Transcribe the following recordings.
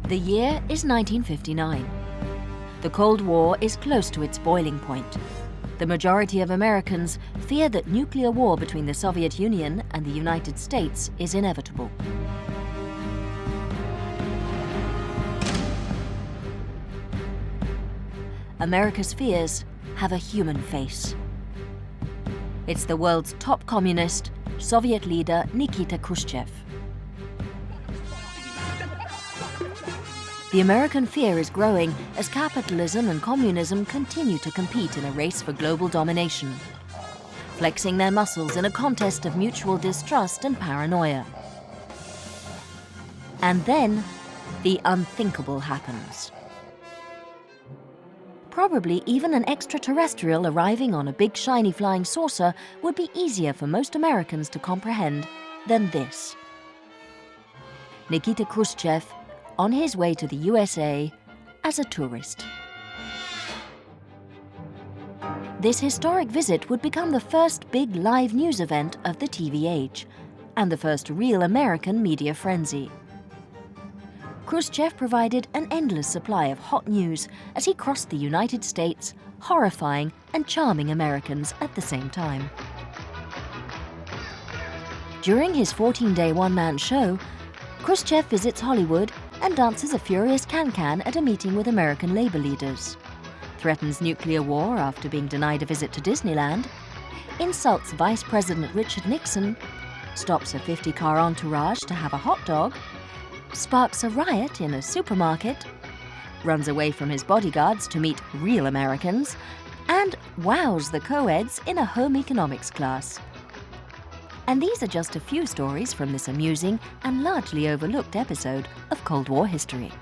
The year is 1959. The Cold War is close to its boiling point. The majority of Americans fear that nuclear war between the Soviet Union and the United States is inevitable. America's fears have a human face. It's the world's top communist, Soviet leader Nikita Khrushchev. The American fear is growing as capitalism and communism continue to compete in a race for global domination, flexing their muscles in a contest of mutual distrust and paranoia. And then, the unthinkable happens. Probably even an extraterrestrial arriving on a big shiny flying saucer would be easier for most Americans to comprehend than this. Nikita Khrushchev on his way to the USA as a tourist. This historic visit would become the first big live news event of the TV age, and the first real American media frenzy. Khrushchev provided an endless supply of hot news as he crossed the United States, horrifying and charming Americans at the same time. During his 14-day one-man show, Khrushchev visits Hollywood and dances a furious can-can at a meeting with American labor leaders, threatens nuclear war after being denied a visit to Disneyland, insults Vice President Richard Nixon, stops a 50-car entourage to have a hot dog, sparks a riot in a supermarket, runs away from his bodyguards to meet real Americans, and wows the co-eds in a home economics class. And these are just a few stories from this amusing and largely overlooked episode of Cold War history.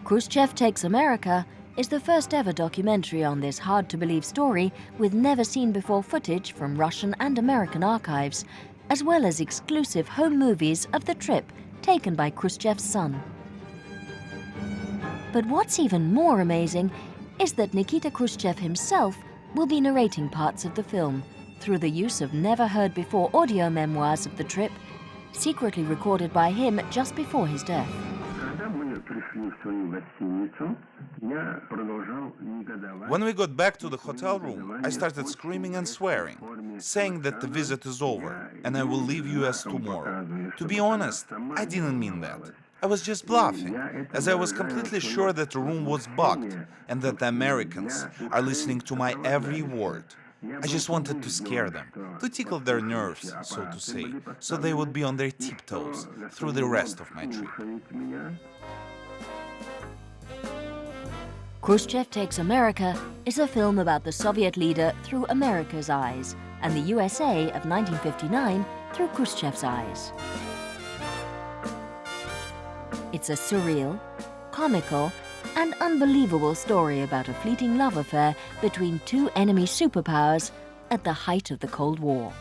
Khrushchev Takes America is the first ever documentary on this hard-to-believe story with never-seen-before footage from Russian and American archives, as well as exclusive home movies of the trip taken by Khrushchev's son. But what's even more amazing is that Nikita Khrushchev himself will be narrating parts of the film through the use of never-heard-before audio memoirs of the trip, secretly recorded by him just before his death. When we got back to the hotel room, I started screaming and swearing, saying that the visit is over and I will leave US tomorrow. To be honest, I didn't mean that. I was just bluffing, as I was completely sure that the room was bugged and that the Americans are listening to my every word. I just wanted to scare them, to tickle their nerves, so to say, so they would be on their tiptoes through the rest of my trip. Khrushchev Takes America is a film about the Soviet leader through America's eyes and the USA of 1959 through Khrushchev's eyes. It's a surreal, comical, and unbelievable story about a fleeting love affair between two enemy superpowers at the height of the Cold War.